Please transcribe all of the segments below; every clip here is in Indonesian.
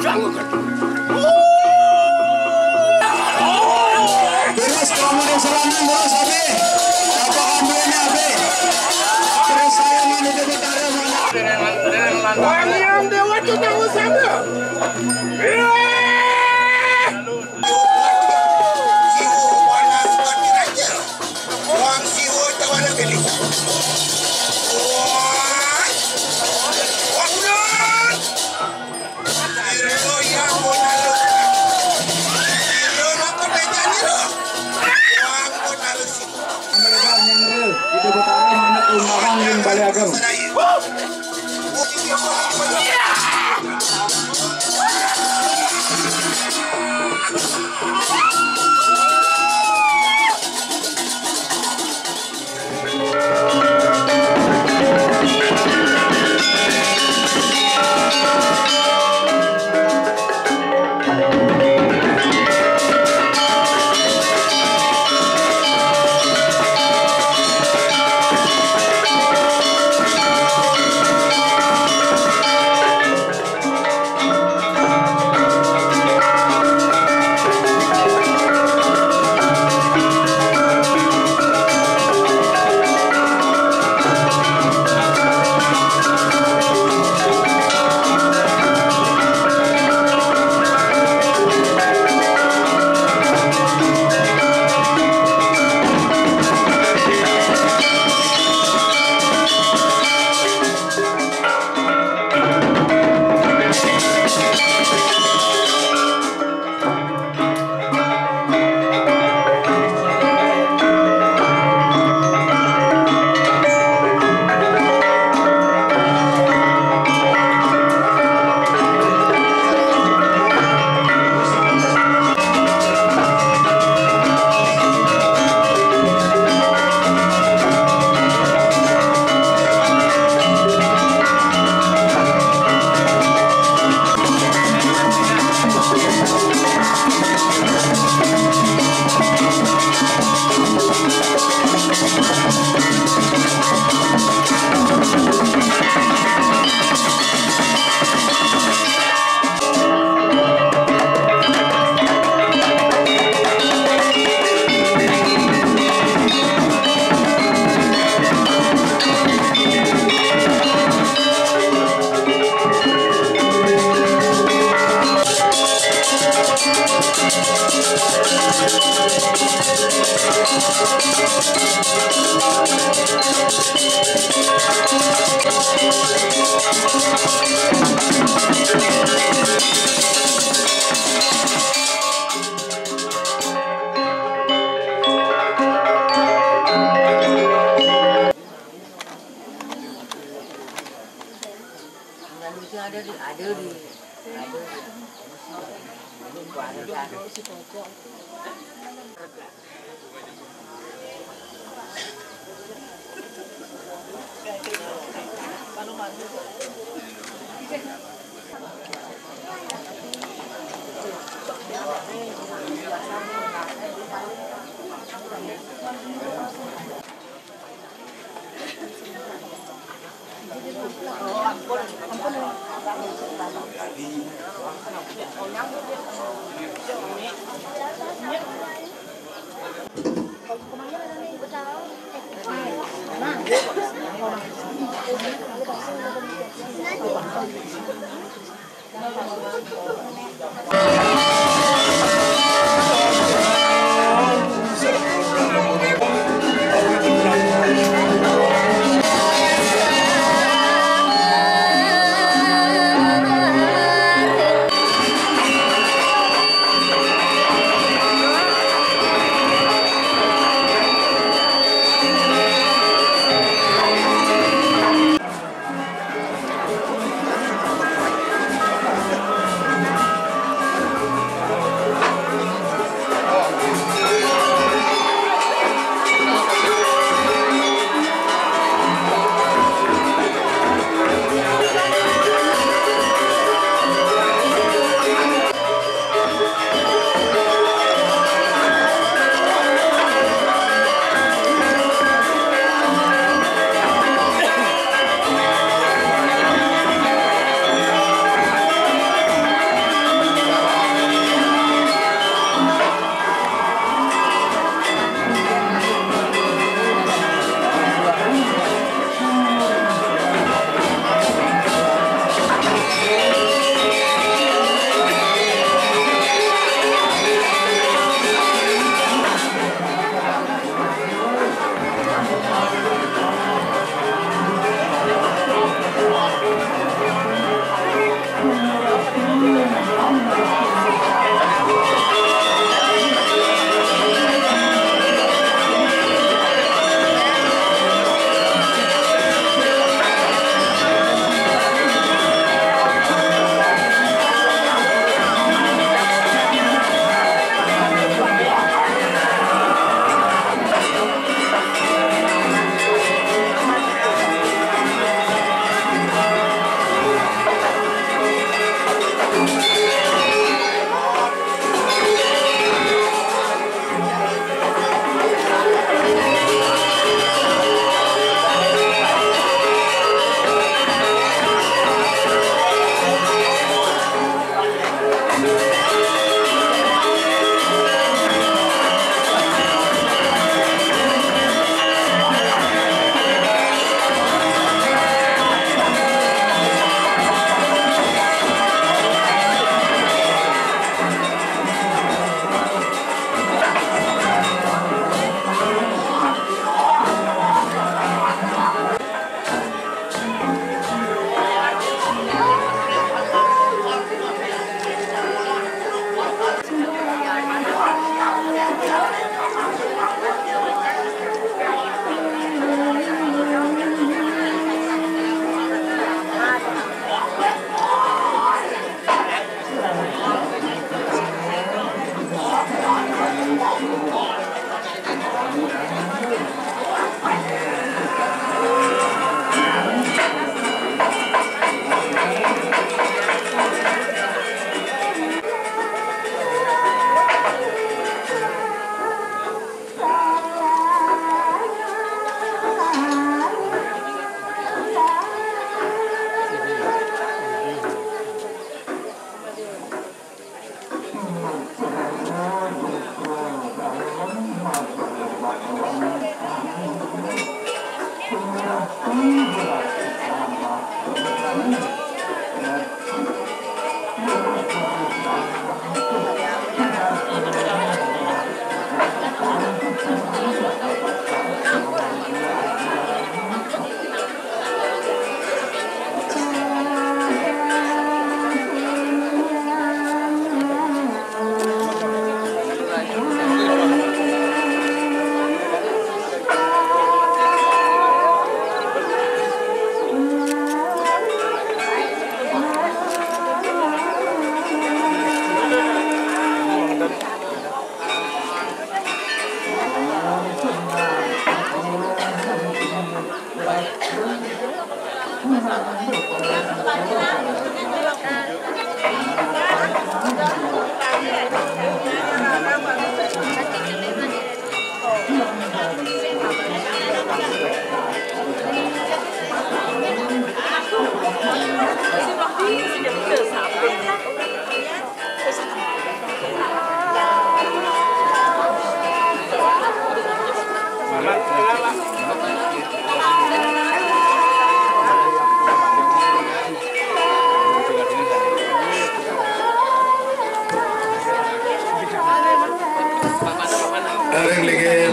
Terus kemudian selanjutnya terus Abi. Apa ambilnya Abi? Terus saya menuju utara mana? Wangian dewa itu tahu sana.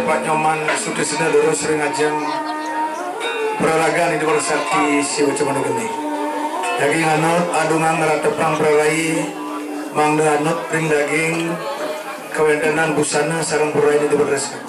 Pak Nyoman Sudesna Doro sering ajeng peralagan di Sakti Siwa Cemanu Geni. Daging anut adungan ngeratepang peralai mangda anut ring daging kewendanan busana sarang purai di Sakti.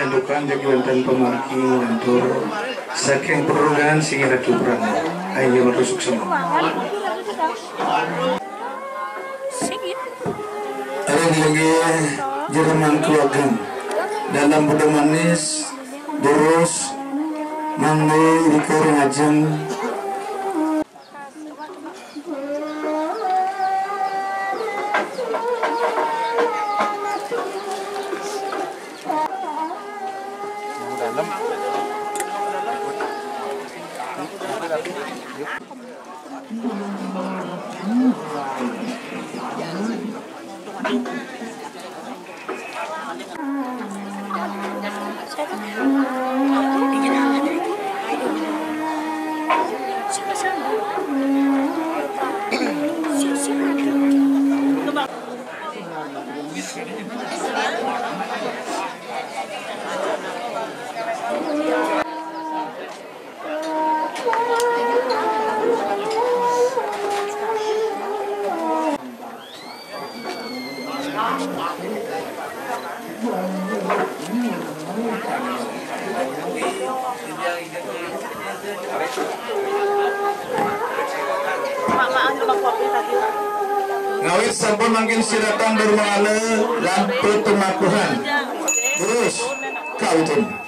adukan jadi wonten pemangki ngantur saking perungan sing ratu prana ayo matusuk semua lagi Jerman keluarga dalam budak manis terus mangga likur ngajeng ngawit sampun mangkin siratan bermangala lampu pemakuhan terus kautun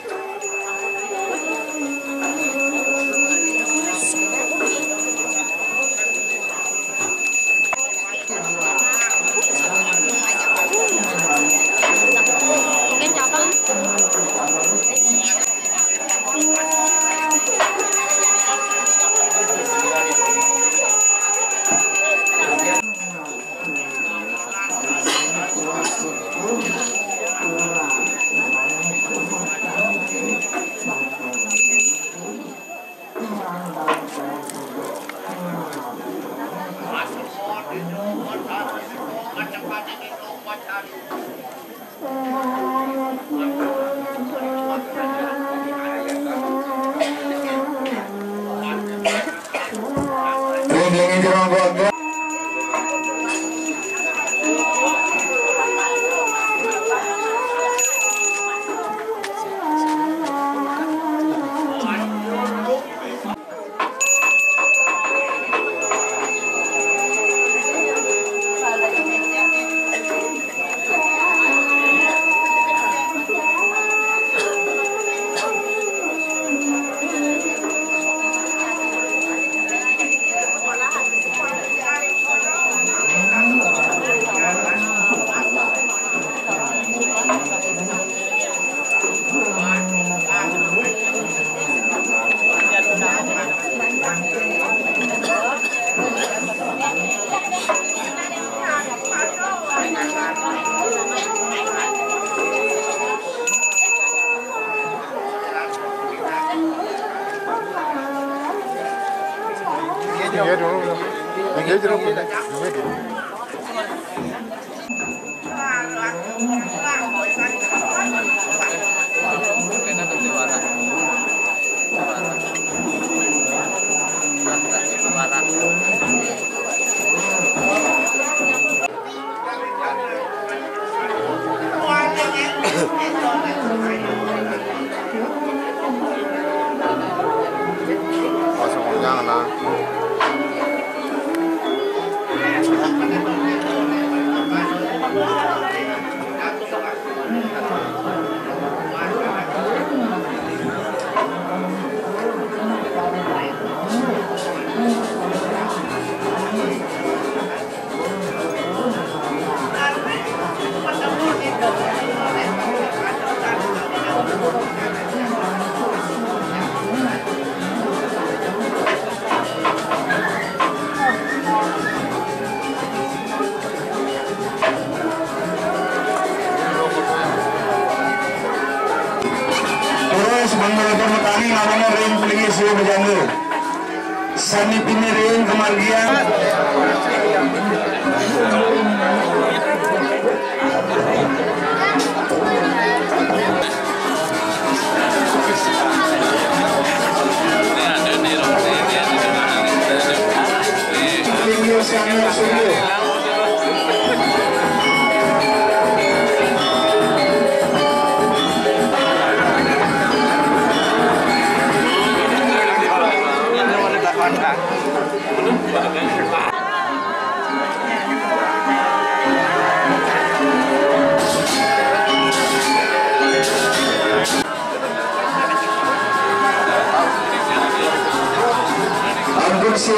Sani pinirin kemargian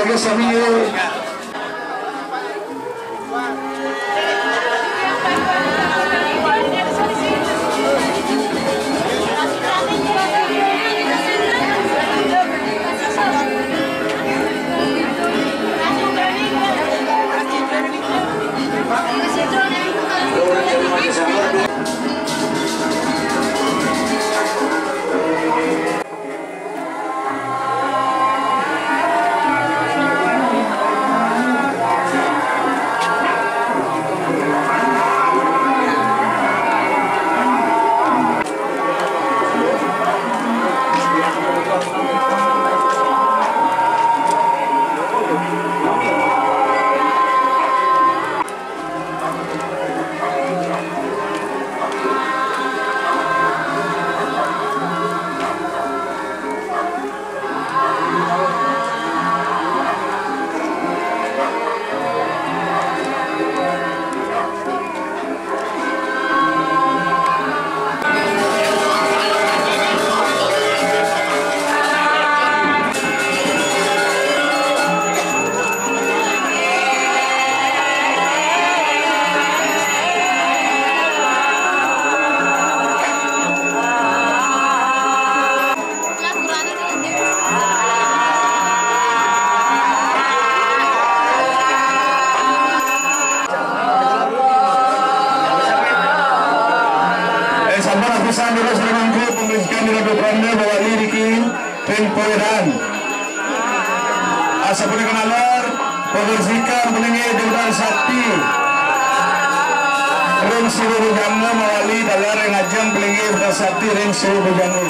lagi sambil asa pun kenalor pembersikan peninggi jembatan sakti ring suruh bujangga mawali dalar yang ajang peninggi jembatan sakti ring suruh bujangga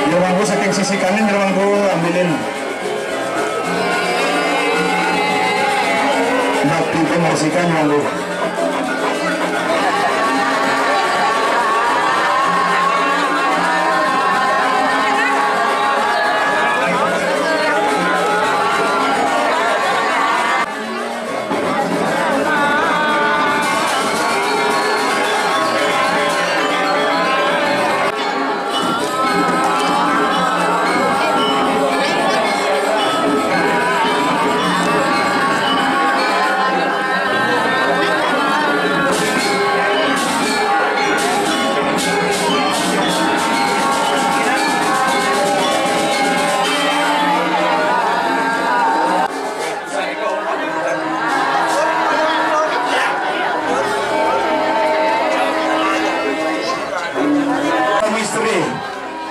jermangku saking sisi kanan jermangku ambilin bakti pembersihan monggo.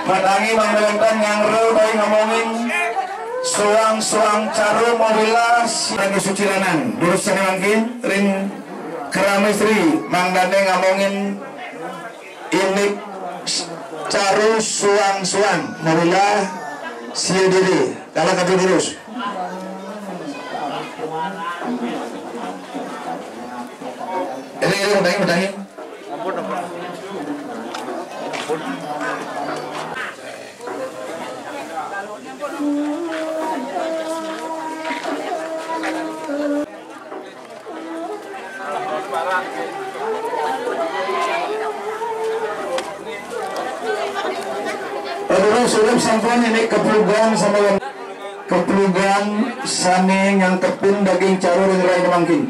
Matangi mangmelentang ngangro bayi ngomongin suang-suang caru mobilas lagi sucilanan durus sana mungkin ring keramistri mangdane ngomongin ini caru suang-suang mobilah sia diri kalau kata durus ini matangi Sudah sampun ini keplugan sama yang keplugan saning yang tepung daging caru dan lain mangkin.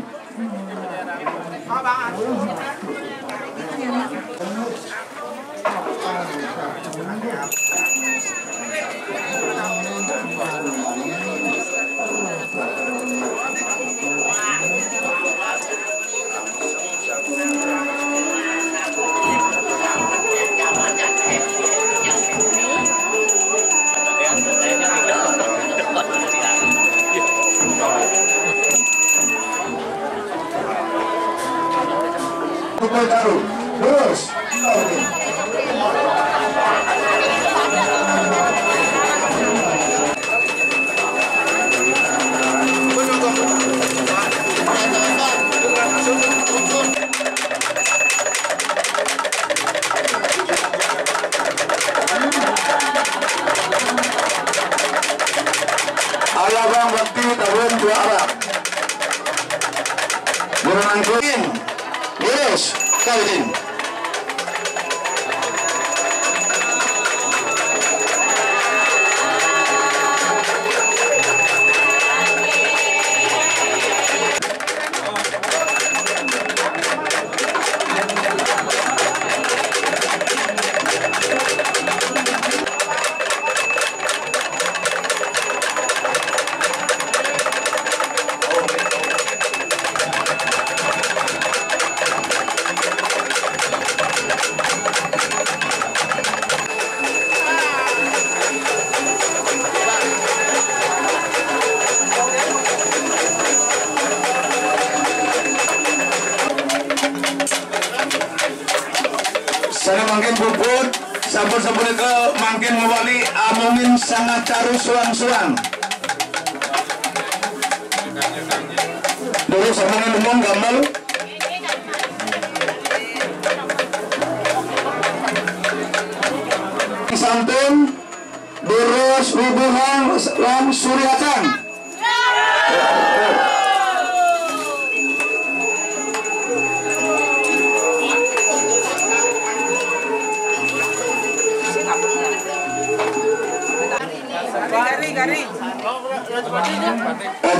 Pukul taruh, terus. Alabang bakti tahun 2 Arab. Berangkutin, lurus, kawin. Sana mungkin bubut, sampun-sampun itu mungkin ngewali amungin sangat caru suang-suang. Dulu sama ngomong gamel. Sampun, durus, rubuhan, lan suryatan.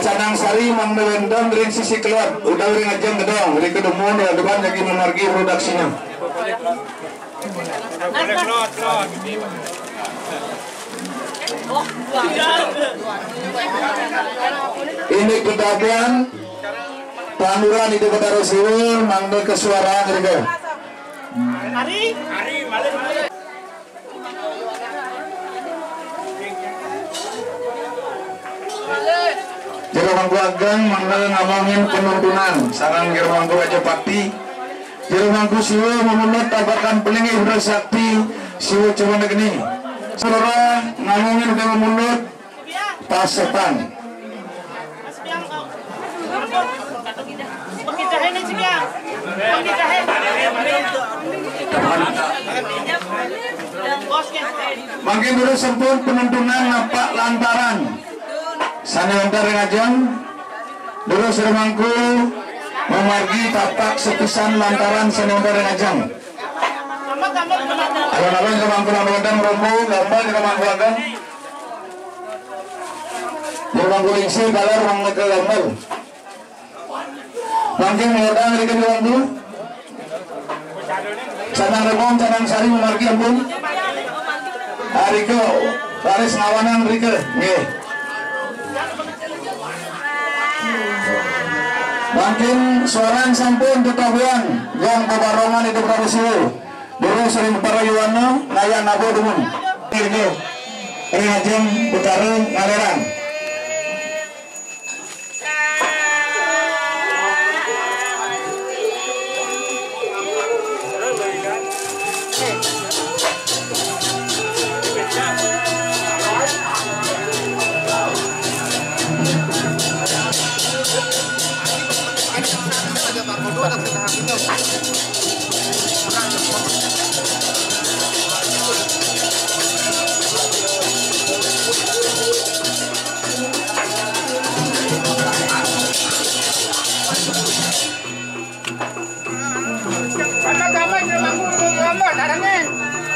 Canang sari mang melendam dari sisi keluar udah ring aja gedong dari kedemun ya depan lagi memargi produksinya. Ini ketahuan panuran itu kota Rasul mangde kesuaraan mereka. Hari Jeromangku Ageng mangga ngomongin penuntunan sarang Jeromangku Raja Pati Jeromangku siwa memunut tabakan pelingi Hura Sakti siwa coba negeni saudara ngomongin udah memunut pasetan makin dulu sempun penuntunan napak lantaran sana antar ngajeng dulu sermangku memargi tapak sepisan lantaran sana antar ngajeng alon-alon sermangku lantaran romo gambar sermangku agan sermangku lingsi kalar mangga gambar makin ngedang ngerikan sermangku canang remong canang sari memargi ampun hariko laris ngawanan rike nge makin suaran sampun ketahuan yang kebarongan itu pramusuh dulu sering parayuana ngaya nabo dumun ini ngajeng putara ngaleran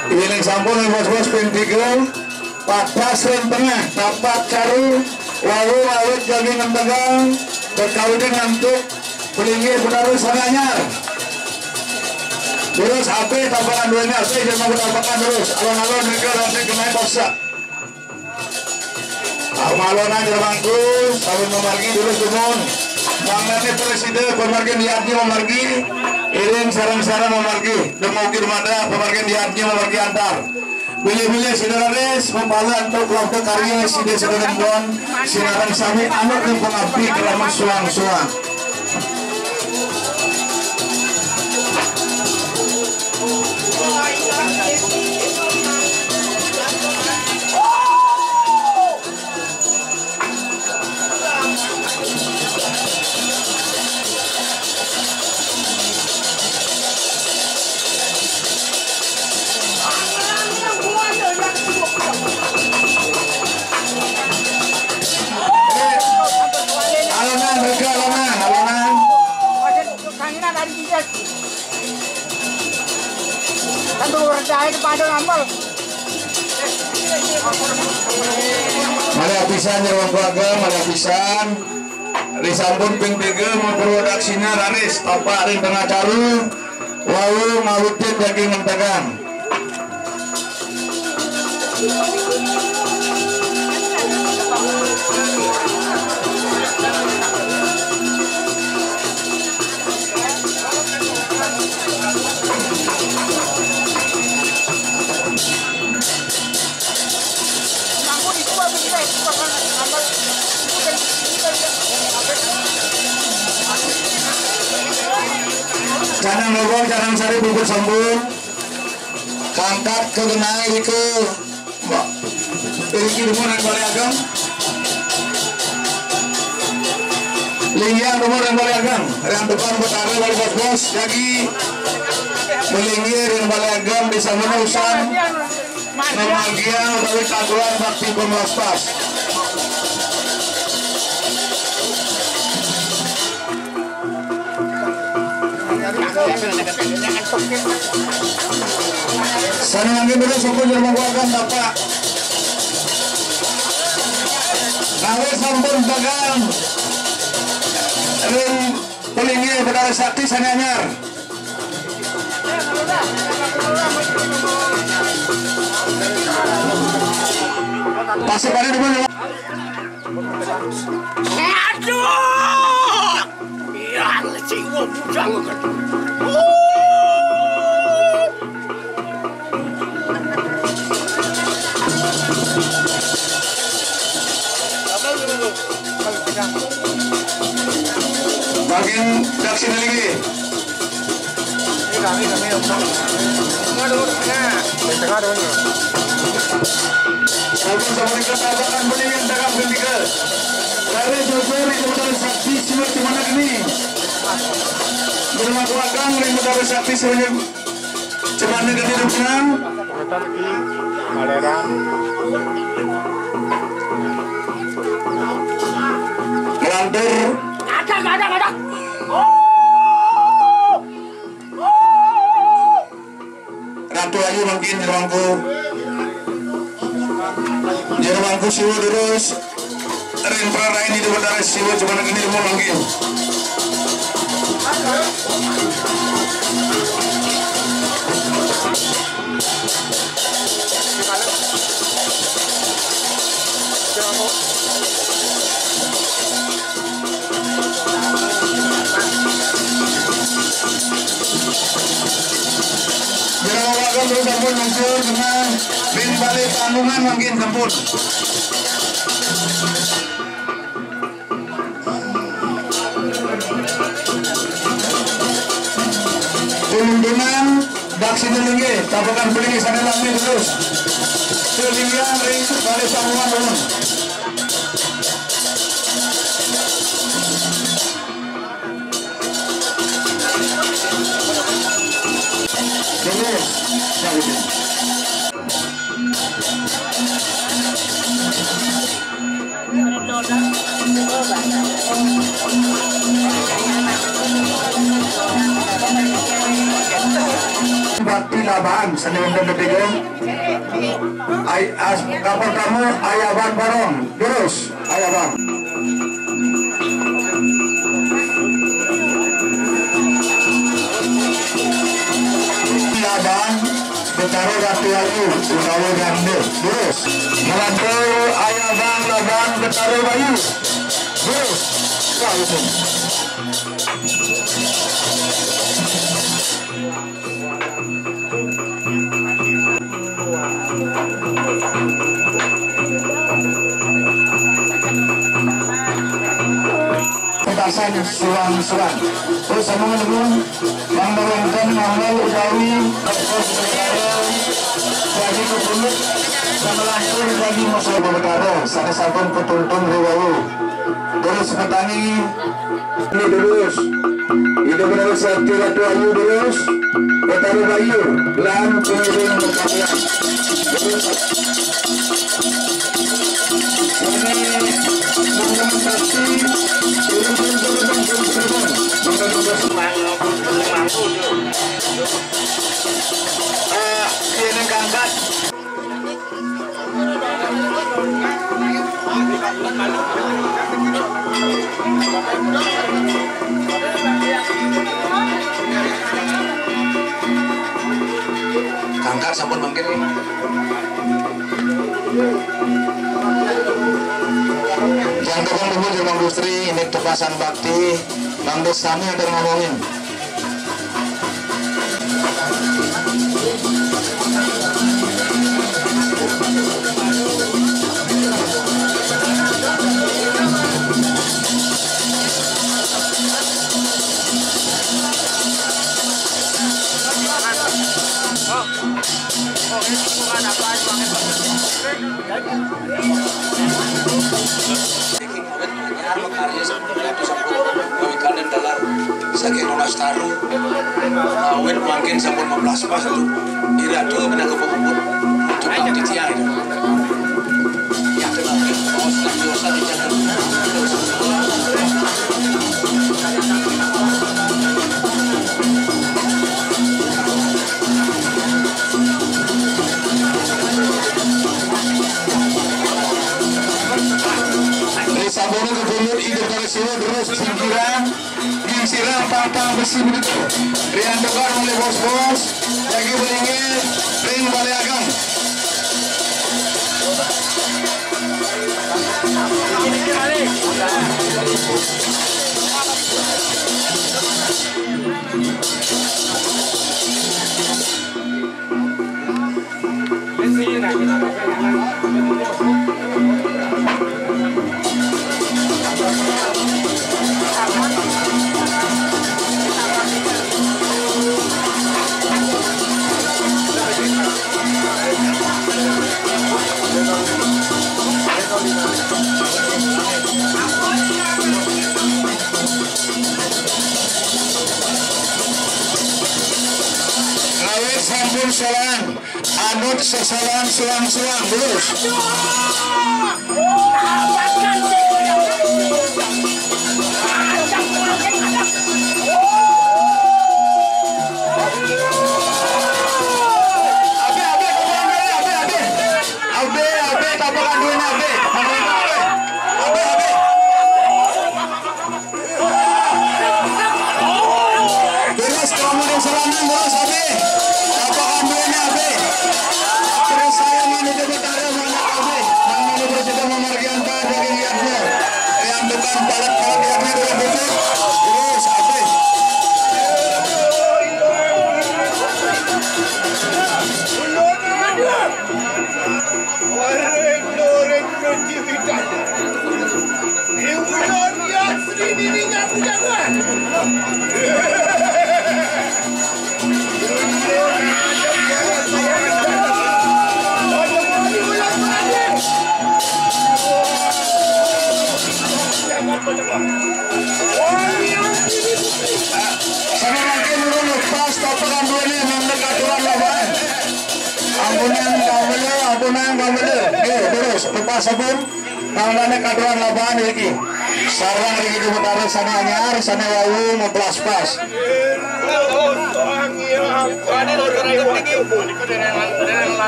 ini sampun bos-bos pintikel papas tengah tapak caru lalu jadi ngempegang berkawin ngantuk pelinggir benar sananya terus HP tapakan duanya HP jangan tapakan terus alon-alon mereka nanti kena paksa alon-alon jermangku sabun memargi dulu sumun manggane presiden pemargi niatnya memargi iring sarang-sarang memargi demokir mada pemargi niatnya memargi antar Bila-bila saudara-saudara membawa untuk kelompok karya sida sedang sinaran sami anak dan pengabdi keramat suang-suang. itu pada ngambal. Mada pisan nyewa keluarga, mada pisan. Disambut ping tiga memproduksinya raris, tapak ring tengah caru, lalu ngawutin daging mentegang. Canang logong, canang sari bubur sambung, kangkat ke genai ke mbak, pergi rumah yang boleh agam, linggian rumah yang boleh agam, yang depan betara wali bos-bos, lagi melinggir yang boleh agam bisa menusan, memagian utawi kaguan bakti pemelaspas. Sana lagi dulu suku jerman guakan bapak. Nawe sampun dagang. Ring pelinggi bedara sakti sana anyar. Pasir pada di mana? Aduh! Yang sih gua bujang kan. Bagian daksi lagi. Kami tengah dulu. Sampun sama ketabakan pelinggi dagang pelinggi. Lalu sosori modal sakti semua di mana ini? Bermak wakang ring modal sakti semuanya cemana ke hidupnya? Melantur. Ada. Ratu Ayu mungkin jermangku siwa terus. Ring prara ini di bandara siwa cemana ke hidupnya mungkin. Jerawakan terus sampun muncul dengan bin balik tanggungan mungkin sampun. Tuntunan daksi delenge, tabakan pelinggi sana lagi terus. Selinggian ring balik tanggungan dulu. Bakti laban seniman dan ketiga. Kapal kamu ayaban barong terus ayaban. Laban betara Ratu Ayu utawa Gande terus melantur ayaban laban betara Bayu terus kau pun. Petasan suang-suang. Terus sama dengan mengurangkan mangal udawi bagi kepulut sama langsung bagi masalah berkara. Sana sampun petuntun rewawu. Terus petani ini terus. Itu benar sakti Ratu Ayu terus. Betara Bayu lan pengiring berkata. Terus bakti ini keangkat. Angkat sampun mungkin yang tukang dulu di Bang Dustri ini tepasan bakti Bang Desani ada ngomongin taruh awet mungkin sampun 15 pas itu ira tuh kena kebubut coba di tiang itu yang terakhir dosa di jalan Sabone ke bulut ide dari sini terus singkiran sirah patang besi begitu rian depan oleh bos-bos lagi beringin ring balai agang Ngawet sampun solan anut sesalan selang-selang terus sabun tangannya kaduan laban lagi sarang lagi di utara sana anyar sana wawu mau plus pas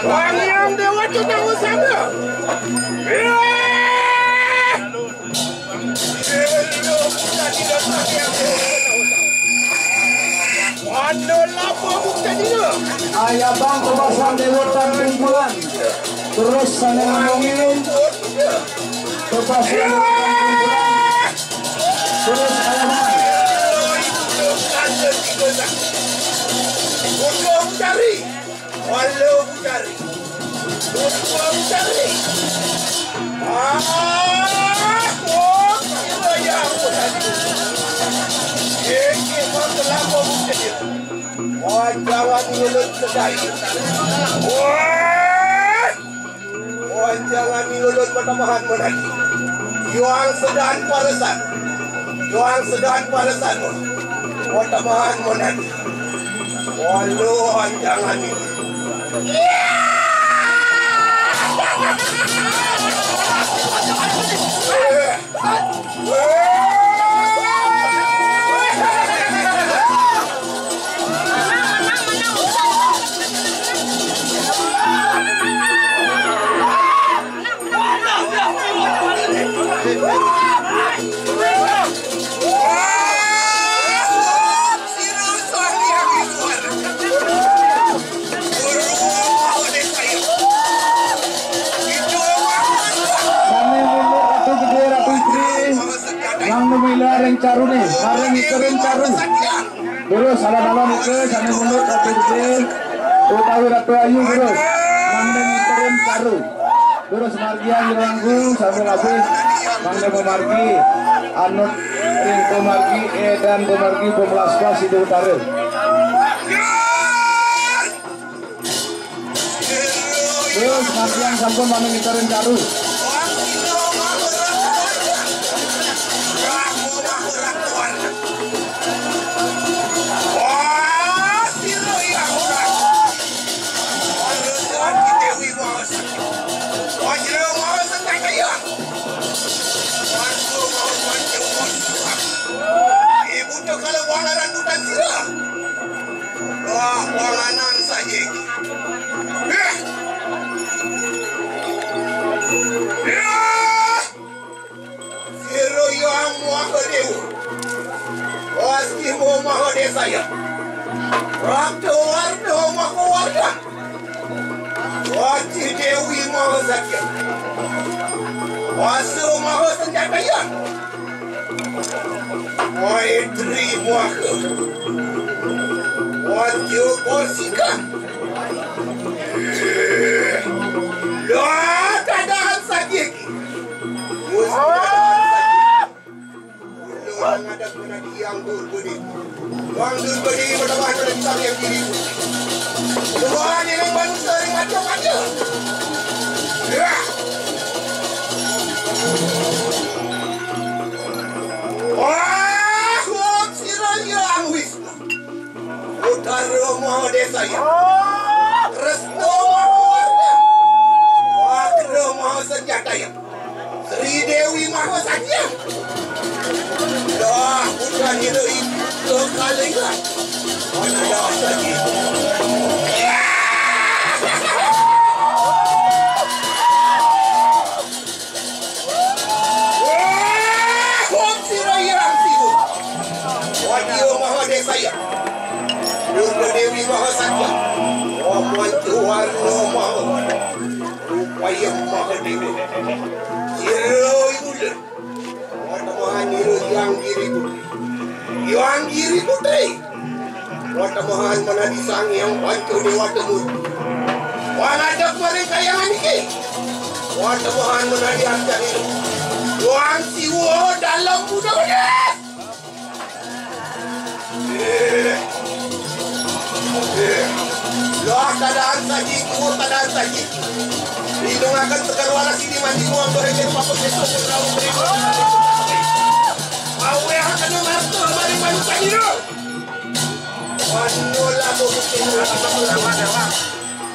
wangian dewa tidak usah ayah bang kebasan dewa kumpulan terus sana ngomongin kepastian terus alaman cari walau cari jangan mulut sedai jangan mulut pertambahan menagi juang sedang parisan pertambahan menagi walau jangan caru nih, maring ikeun caru. Terus alon-alon ike sana mulut tapi gede. Utawi Ratu Ayu terus. Mangden ikeun caru. Terus margian diranggu sambil habis. Mangden pemargi anut ring pemargi dan pemargi pemelas-pelas itu utara. Terus margian sampun mangden ikeun caru. Kalau wangan randutan sila, wah wanganan saja. Siro yang muahadew, pasti mau mahade saya. Waktu warna mau warna, wajib dewi mau sakit, wasu mau senjata ya. Wahai terima wajib bersihkan. Lah keadaan saja. Orang ada guna yang berbudi. Orang berbudi berdebat tentang yang diri. Tuhan yang baru sering macam-macam. Utara mahade saya, restu mahawarna, wakra mahasenjataya, Sri Dewi Mahasatya. Dah bukan itu kekalian, mana dah saja. Wah, Siraya Siwu, wajib mahade saya. Dewi Mahasatya, Oman Tuhan Maha, Rupaya Mahadewa, Hiro Yuda, Watamahan Hiro yang diri putri, Watamahan Manadisang yang Panco Dewa Temur, Waladak mereka yang ini, Watamahan Manadi Arjani, Tuan Siwo dalam muda-muda. Loh keadaan saji, hidung akan tegar waras ini mandi uang berhenti papuk besok berlalu beribu. Mau yang akan mengatur mari manusia hidup. Wanulah bukti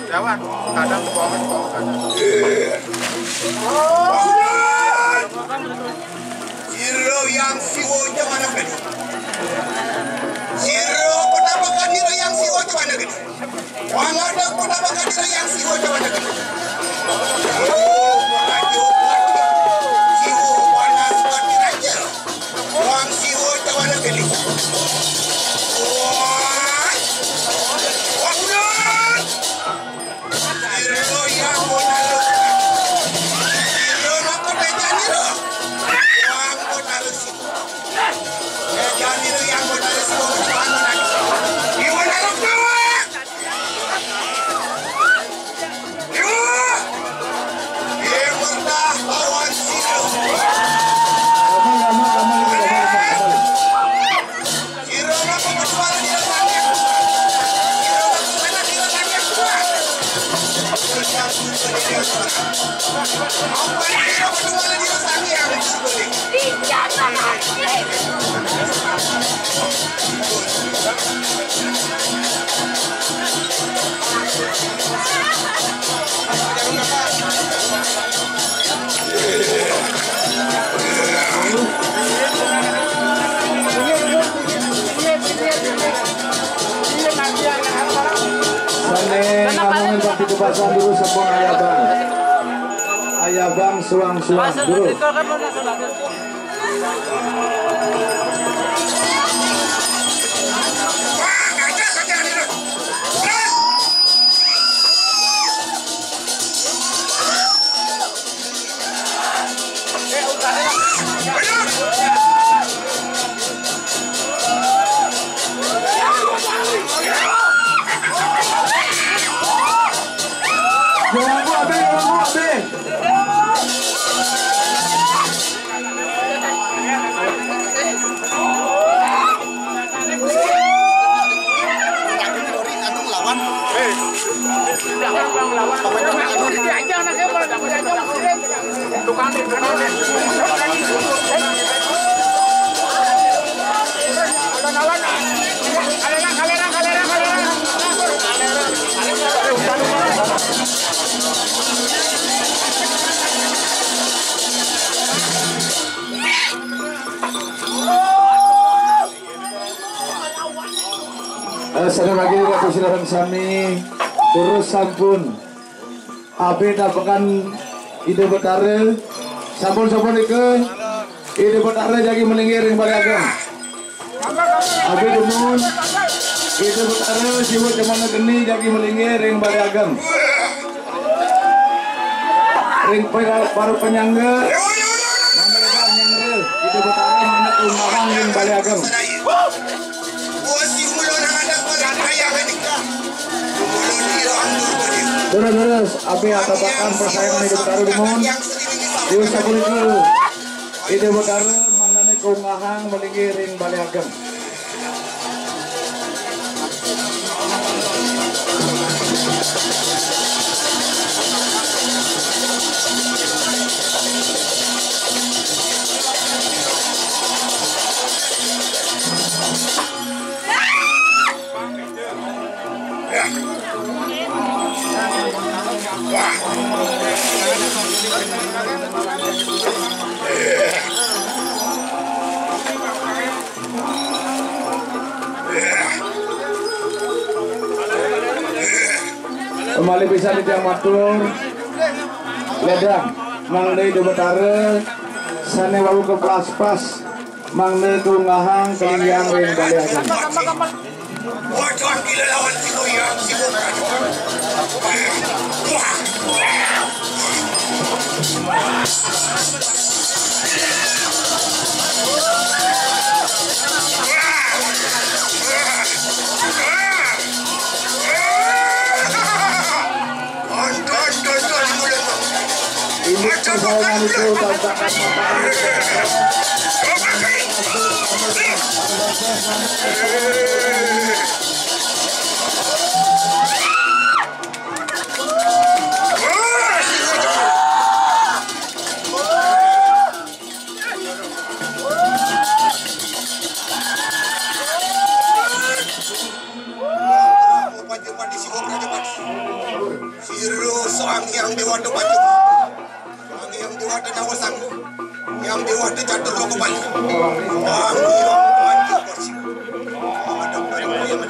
Jawan, kadang kebohongan Hiro yang siwo mana gede. Hiro penampakan hiro yang siwo mana gede. Wangadang penampakan hiro yang siwo mana gede. Siwo mana seperti raja. Wang siwo mana gede. Hiro yang mana Hiro nak kena hiro. Wang mana siwo. Jangan yang mana siwo mana lagi. Gimana lu kawan? Yuk. Bertah lawan siwo. Hiro nak berjualan di sana. Hiro nak berjualan di sana semua. Apa yang Hiro berjualan di sana yang disebut? Ngomongin tapi kebasan dulu sebuah ayah bang suang-suang dulu. Salam lagi waktu silakan sami terus sampun abe dapakan ide betare sampun ke ide betare jadi melingkir yang balik agam abe demun ide betare siwa cemana geni jadi melingkir yang balik agam ring baru penyangga mana ada nyangga ide betare mana kumahan yang balik agam. Terus api atapakan persaingan hidup baru demun dius sabun itu hidup baru manane kungahang melingiring balik agam. Kembali bisa dijang matur ledang mangne de betare sane wawu ke pas mangne tungahang kelinggiang ring bali agam. Waduh gila lawan si goyang si ini persaingan itu tantangan yang dewa tu baju, yang dewa tu nyawa sang, yang dewa tu jatuh lo kembali. Baju bersih. Ada orang yang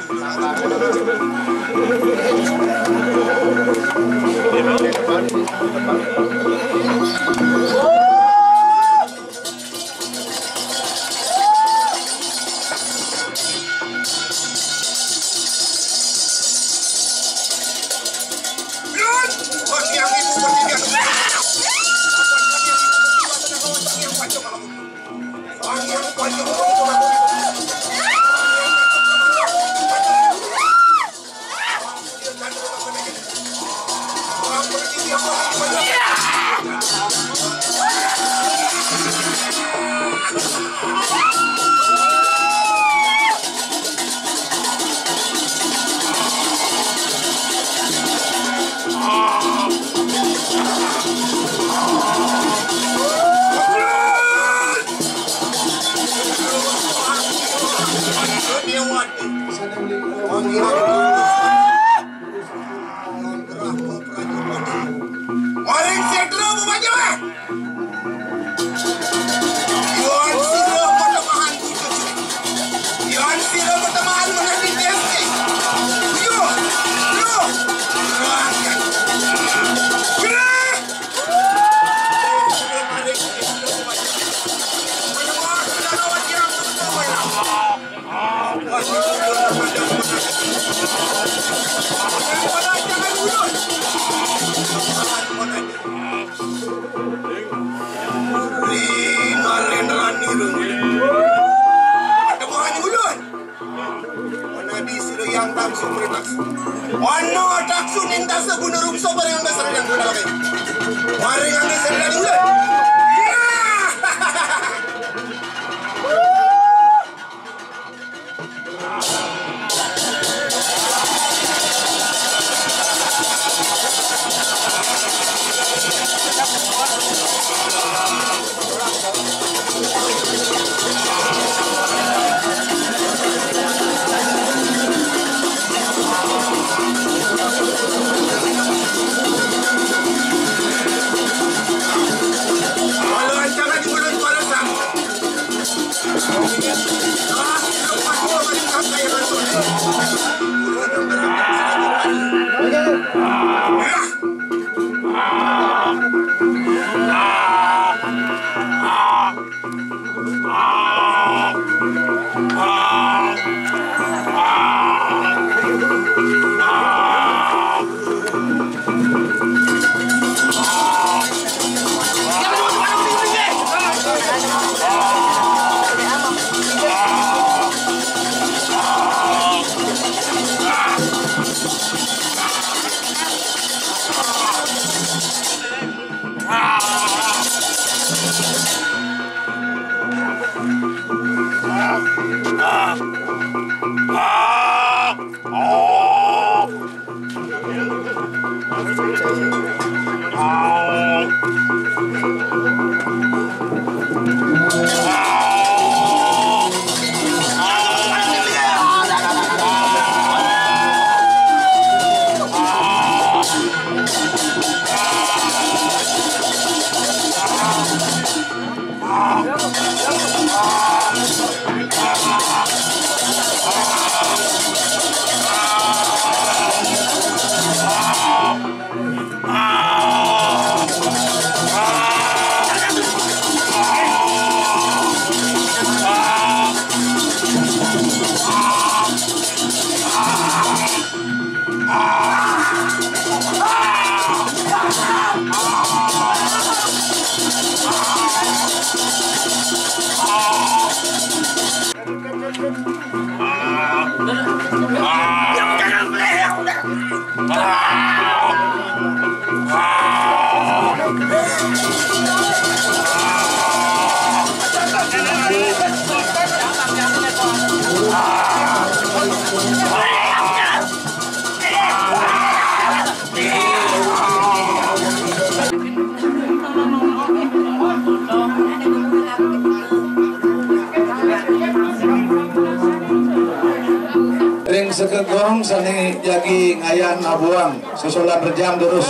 Ring sekegong sani jagi ngayan abuang sesolan rejam terus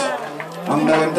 mangdawen.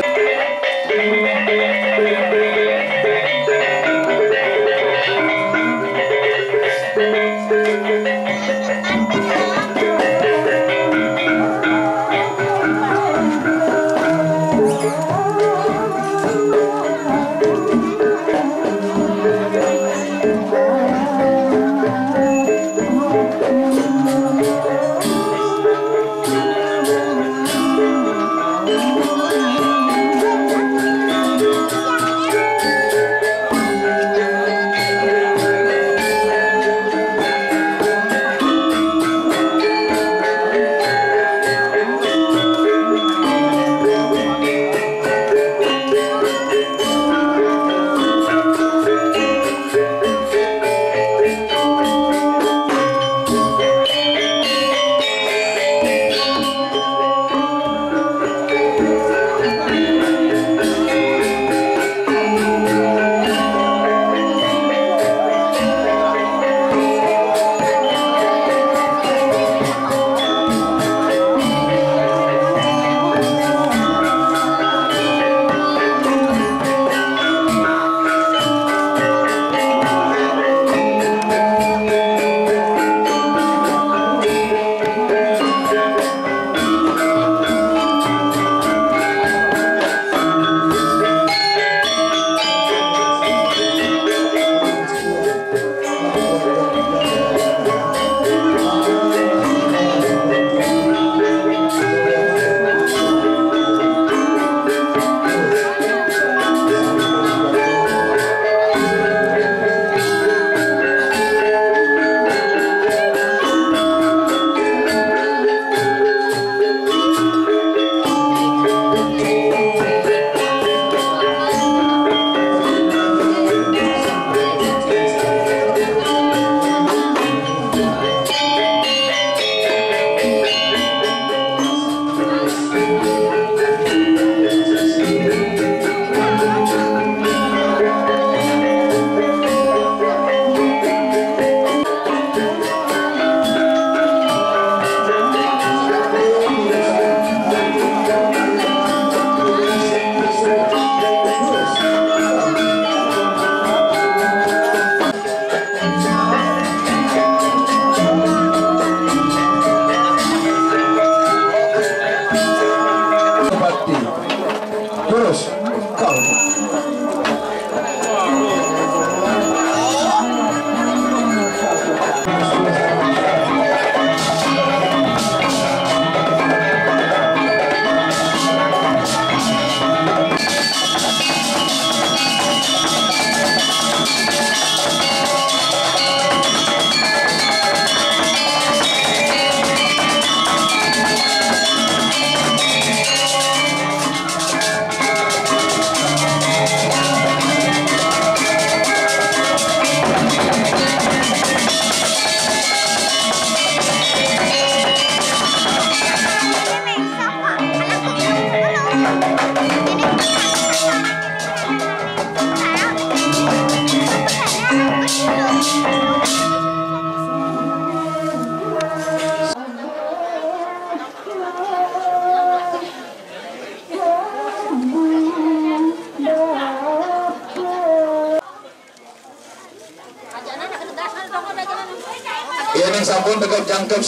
Ampun tegap jangkep.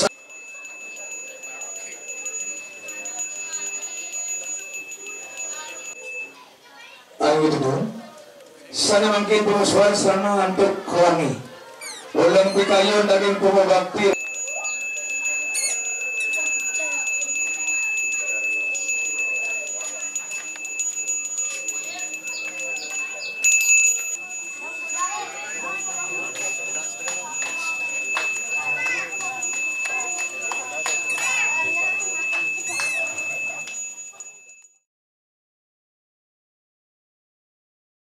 Ayo itu dong. Sana mungkin pengusuhan sana untuk kewangi. Ulang pikayon daging pemabakti.